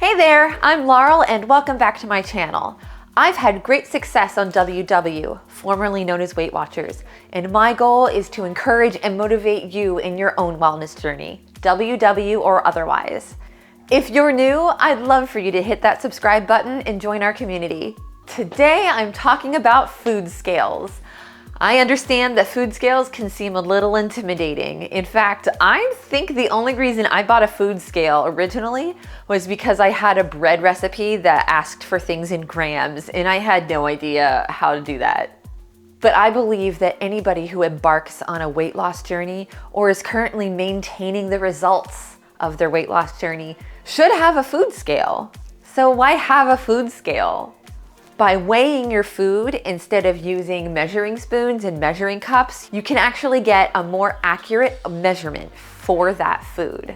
Hey there, I'm Laurel and welcome back to my channel. I've had great success on WW, formerly known as Weight Watchers, and my goal is to encourage and motivate you in your own wellness journey, WW or otherwise. If you're new, I'd love for you to hit that subscribe button and join our community. Today I'm talking about food scales. I understand that food scales can seem a little intimidating. In fact, I think the only reason I bought a food scale originally was because I had a bread recipe that asked for things in grams, and I had no idea how to do that. But I believe that anybody who embarks on a weight loss journey or is currently maintaining the results of their weight loss journey should have a food scale. So why have a food scale? By weighing your food instead of using measuring spoons and measuring cups, you can actually get a more accurate measurement for that food.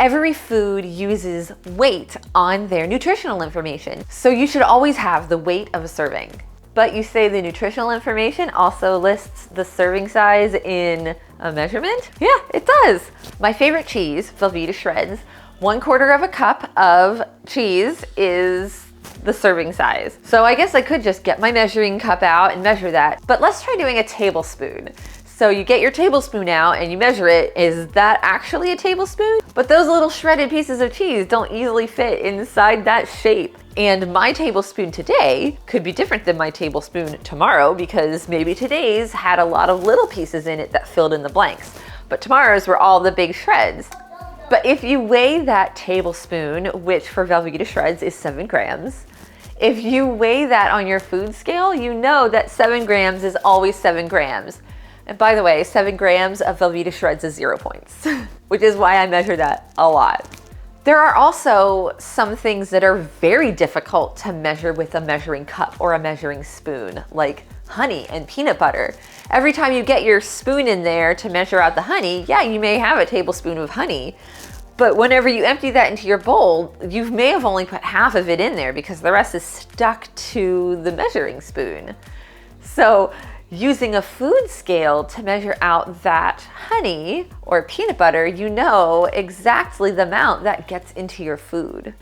Every food uses weight on their nutritional information, so you should always have the weight of a serving. But you say the nutritional information also lists the serving size in a measurement? Yeah, it does. My favorite cheese, Velveeta Shreds, 1/4 of a cup of cheese is the serving size. So I guess I could just get my measuring cup out and measure that, but let's try doing a tablespoon. So you get your tablespoon out and you measure it. Is that actually a tablespoon? But those little shredded pieces of cheese don't easily fit inside that shape. And my tablespoon today could be different than my tablespoon tomorrow because maybe today's had a lot of little pieces in it that filled in the blanks, but tomorrow's were all the big shreds. But if you weigh that tablespoon, which for Velveeta Shreds is 7 grams, if you weigh that on your food scale, you know that 7 grams is always 7 grams. And by the way, 7 grams of Velveeta Shreds is 0 points, which is why I measure that a lot. There are also some things that are very difficult to measure with a measuring cup or a measuring spoon, like honey and peanut butter. Every time you get your spoon in there to measure out the honey, yeah, you may have a tablespoon of honey, but whenever you empty that into your bowl, you may have only put half of it in there because the rest is stuck to the measuring spoon. So using a food scale to measure out that honey or peanut butter, you know exactly the amount that gets into your food.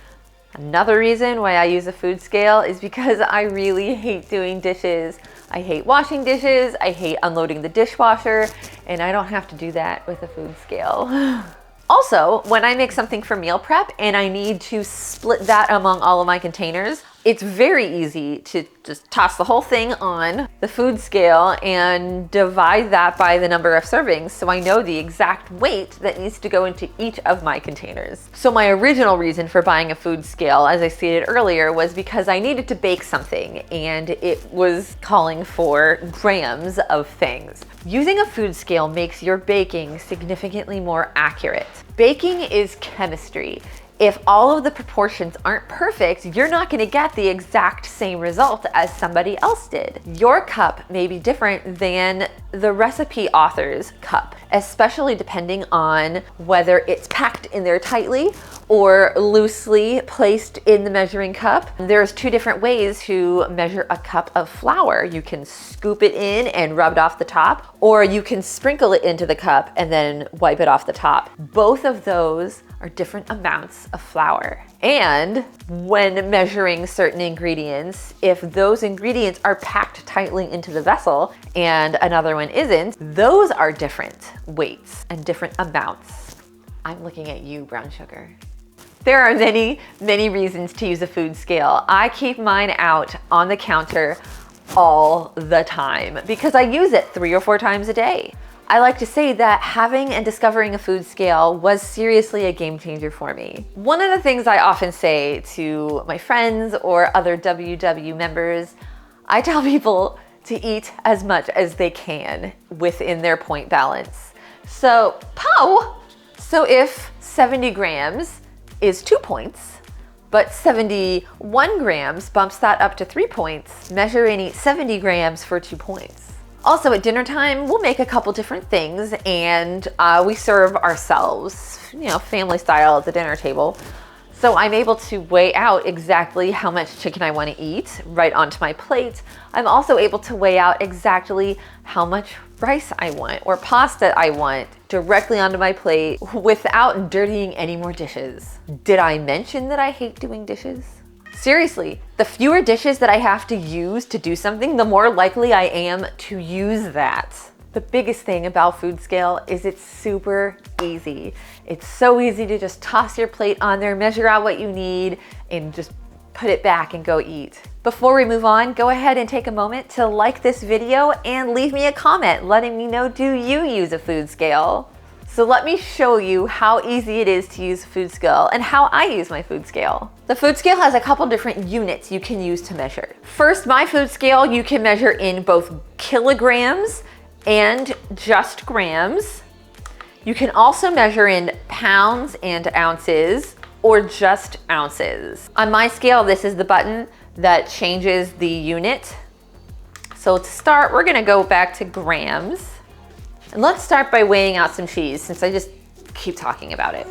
Another reason why I use a food scale is because I really hate doing dishes. I hate washing dishes, I hate unloading the dishwasher, and I don't have to do that with a food scale. Also, when I make something for meal prep and I need to split that among all of my containers, it's very easy to just toss the whole thing on the food scale and divide that by the number of servings so I know the exact weight that needs to go into each of my containers. So my original reason for buying a food scale, as I stated earlier, was because I needed to bake something and it was calling for grams of things. Using a food scale makes your baking significantly more accurate. Baking is chemistry. If all of the proportions aren't perfect, you're not going to get the exact same result as somebody else did. Your cup may be different than the recipe author's cup, especially depending on whether it's packed in there tightly or loosely placed in the measuring cup. There's 2 different ways to measure a cup of flour. You can scoop it in and rub it off the top, or you can sprinkle it into the cup and then wipe it off the top. Both of those are different amounts of flour. And when measuring certain ingredients, if those ingredients are packed tightly into the vessel and another one isn't, those are different weights and different amounts. I'm looking at you, brown sugar. There are many, many reasons to use a food scale. I keep mine out on the counter all the time because I use it 3 or 4 times a day. I like to say that having and discovering a food scale was seriously a game changer for me. One of the things I often say to my friends or other WW members, I tell people to eat as much as they can within their point balance. So if 70 grams is 2 points, but 71 grams bumps that up to 3 points, measure and eat 70 grams for 2 points. Also at dinner time, we'll make a couple different things and we serve ourselves, family style at the dinner table. So I'm able to weigh out exactly how much chicken I want to eat right onto my plate. I'm also able to weigh out exactly how much rice I want or pasta I want directly onto my plate without dirtying any more dishes. Did I mention that I hate doing dishes? Seriously, the fewer dishes that I have to use to do something, the more likely I am to use that. The biggest thing about food scale is it's super easy. It's so easy to just toss your plate on there, measure out what you need, and just put it back and go eat. Before we move on, go ahead and take a moment to like this video and leave me a comment letting me know, do you use a food scale? So let me show you how easy it is to use a food scale and how I use my food scale. The food scale has a couple different units you can use to measure. First, my food scale, you can measure in both kilograms and just grams. You can also measure in pounds and ounces or just ounces. On my scale, this is the button that changes the unit. So to start, we're gonna go back to grams. And let's start by weighing out some cheese since I just keep talking about it.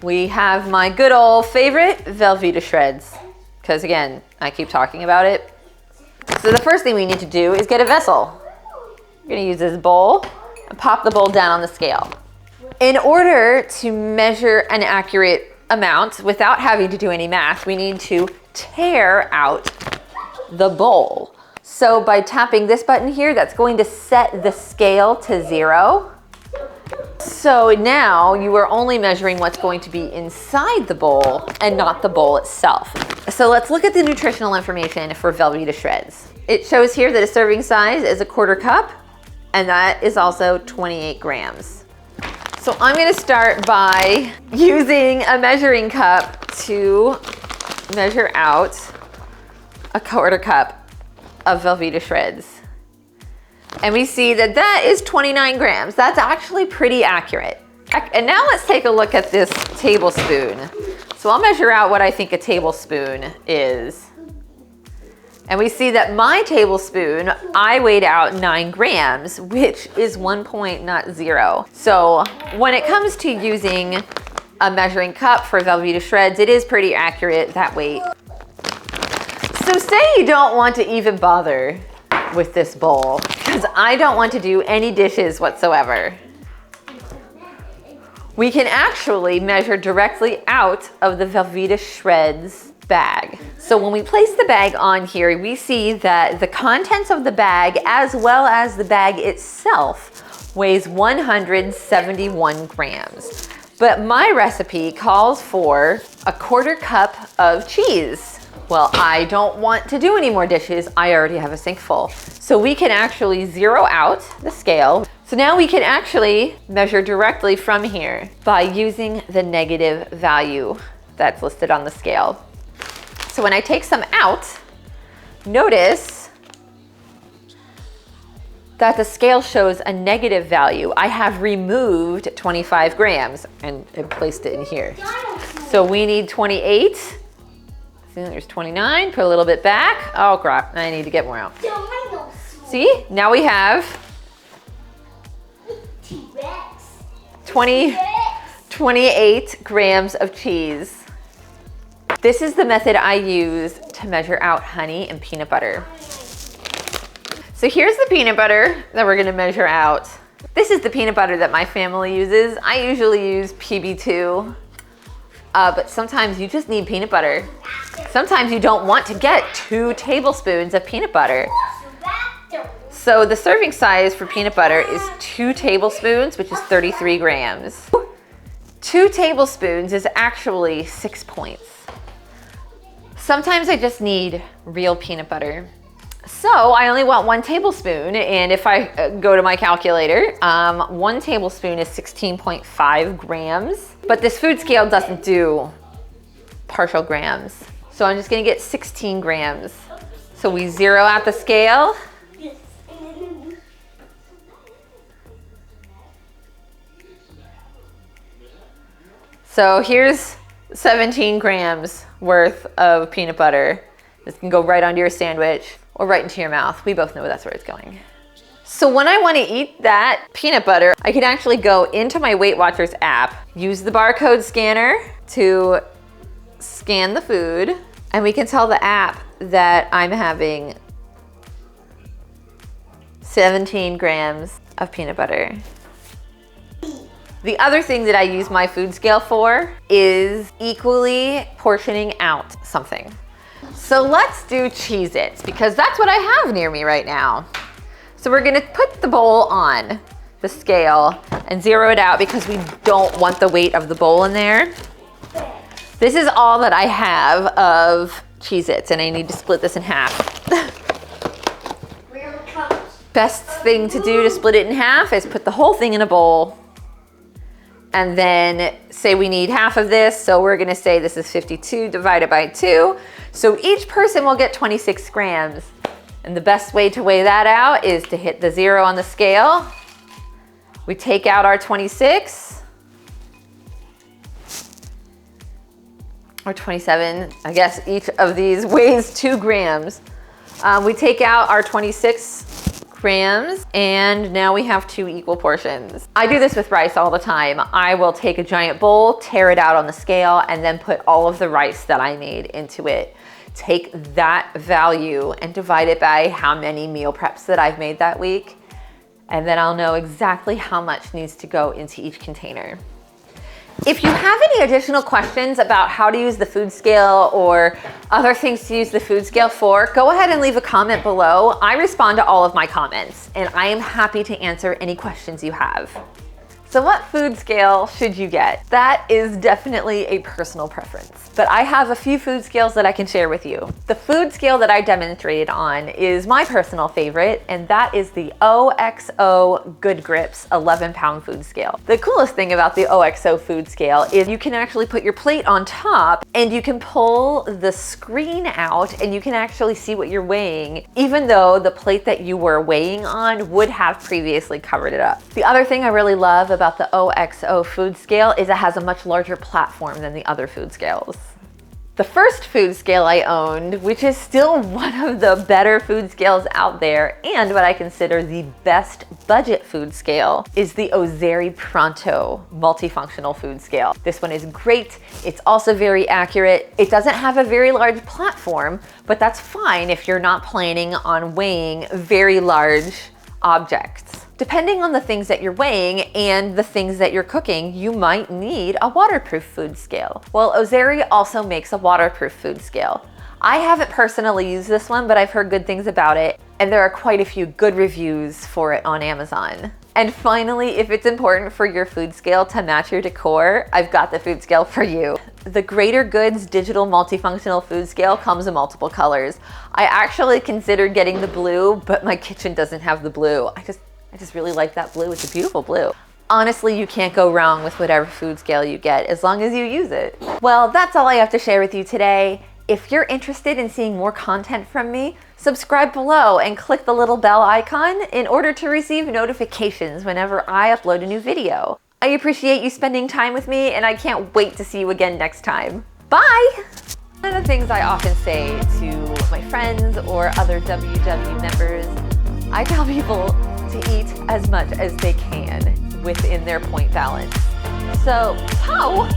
We have my good old favorite Velveeta shreds, because again, I keep talking about it. So the first thing we need to do is get a vessel. We're gonna use this bowl and pop the bowl down on the scale. In order to measure an accurate amount without having to do any math, we need to tear out the bowl. So by tapping this button here, that's going to set the scale to 0. So now you are only measuring what's going to be inside the bowl and not the bowl itself. So let's look at the nutritional information for Velveeta shreds. It shows here that a serving size is 1/4 cup, and that is also 28 grams. So I'm gonna start by using a measuring cup to measure out 1/4 cup of Velveeta shreds. And we see that that is 29 grams. That's actually pretty accurate. And now let's take a look at this tablespoon. So I'll measure out what I think a tablespoon is. And we see that my tablespoon, I weighed out 9 grams, which is 1.0. So when it comes to using a measuring cup for Velveeta shreds, it is pretty accurate, that weight. So say you don't want to even bother with this bowl, because I don't want to do any dishes whatsoever. We can actually measure directly out of the Velveeta shreds bag. So when we place the bag on here, we see that the contents of the bag as well as the bag itself weighs 171 grams. But my recipe calls for 1/4 cup of cheese. Well, I don't want to do any more dishes. I already have a sink full. So we can actually zero out the scale. So now we can actually measure directly from here by using the negative value that's listed on the scale. So when I take some out, notice that the scale shows a negative value. I have removed 25 grams and placed it in here. So we need 28. There's 29, put a little bit back. Oh crap, I need to get more out. See, now we have 28 grams of cheese. This is the method I use to measure out honey and peanut butter. So here's the peanut butter that we're gonna measure out. This is the peanut butter that my family uses. I usually use PB2, but sometimes you just need peanut butter. Sometimes you don't want to get 2 tablespoons of peanut butter. So the serving size for peanut butter is 2 tablespoons, which is 33 grams. 2 tablespoons is actually 6 points. Sometimes I just need real peanut butter. So I only want 1 tablespoon, and if I go to my calculator, 1 tablespoon is 16.5 grams, but this food scale doesn't do partial grams. So I'm just gonna get 16 grams. So we zero out the scale. So here's 17 grams worth of peanut butter. This can go right onto your sandwich or right into your mouth. We both know that's where it's going. So when I want to eat that peanut butter, I can actually go into my Weight Watchers app, use the barcode scanner to scan the food, and we can tell the app that I'm having 17 grams of peanut butter. The other thing that I use my food scale for is equally portioning out something. So let's do Cheez-Its, because that's what I have near me right now. So we're gonna put the bowl on the scale and zero it out because we don't want the weight of the bowl in there. This is all that I have of Cheez-Its, and I need to split this in half. Best thing to do to split it in half is put the whole thing in a bowl, and then say we need half of this, so we're gonna say this is 52 divided by 2. So each person will get 26 grams. And the best way to weigh that out is to hit the 0 on the scale. We take out our 26, or 27, I guess each of these weighs 2 grams. We take out our 26 grams, and now we have 2 equal portions. I do this with rice all the time. I will take a giant bowl, tear it out on the scale, and then put all of the rice that I made into it. Take that value and divide it by how many meal preps that I've made that week, and then I'll know exactly how much needs to go into each container. If you have any additional questions about how to use the food scale or other things to use the food scale for, go ahead and leave a comment below. I respond to all of my comments, and I am happy to answer any questions you have. So what food scale should you get? That is definitely a personal preference, but I have a few food scales that I can share with you. The food scale that I demonstrated on is my personal favorite, and that is the OXO Good Grips 11-pound food scale. The coolest thing about the OXO food scale is you can actually put your plate on top, and you can pull the screen out, and you can actually see what you're weighing, even though the plate that you were weighing on would have previously covered it up. The other thing I really love about the OXO food scale is it has a much larger platform than the other food scales. The first food scale I owned, which is still one of the better food scales out there and what I consider the best budget food scale, is the Ozeri Pronto multifunctional food scale. This one is great. It's also very accurate. It doesn't have a very large platform, but that's fine if you're not planning on weighing very large objects. Depending on the things that you're weighing and the things that you're cooking, you might need a waterproof food scale. Well, Ozeri also makes a waterproof food scale. I haven't personally used this one, but I've heard good things about it, and there are quite a few good reviews for it on Amazon. And finally, if it's important for your food scale to match your decor, I've got the food scale for you. The GreaterGoods digital multifunctional food scale comes in multiple colors. I actually considered getting the blue, but my kitchen doesn't have the blue. I just really like that blue. It's a beautiful blue. Honestly, you can't go wrong with whatever food scale you get as long as you use it. Well, that's all I have to share with you today. If you're interested in seeing more content from me, subscribe below and click the little bell icon in order to receive notifications whenever I upload a new video. I appreciate you spending time with me, and I can't wait to see you again next time. Bye! One of the things I often say to my friends or other WW members, I tell people to eat as much as they can within their point balance. So, how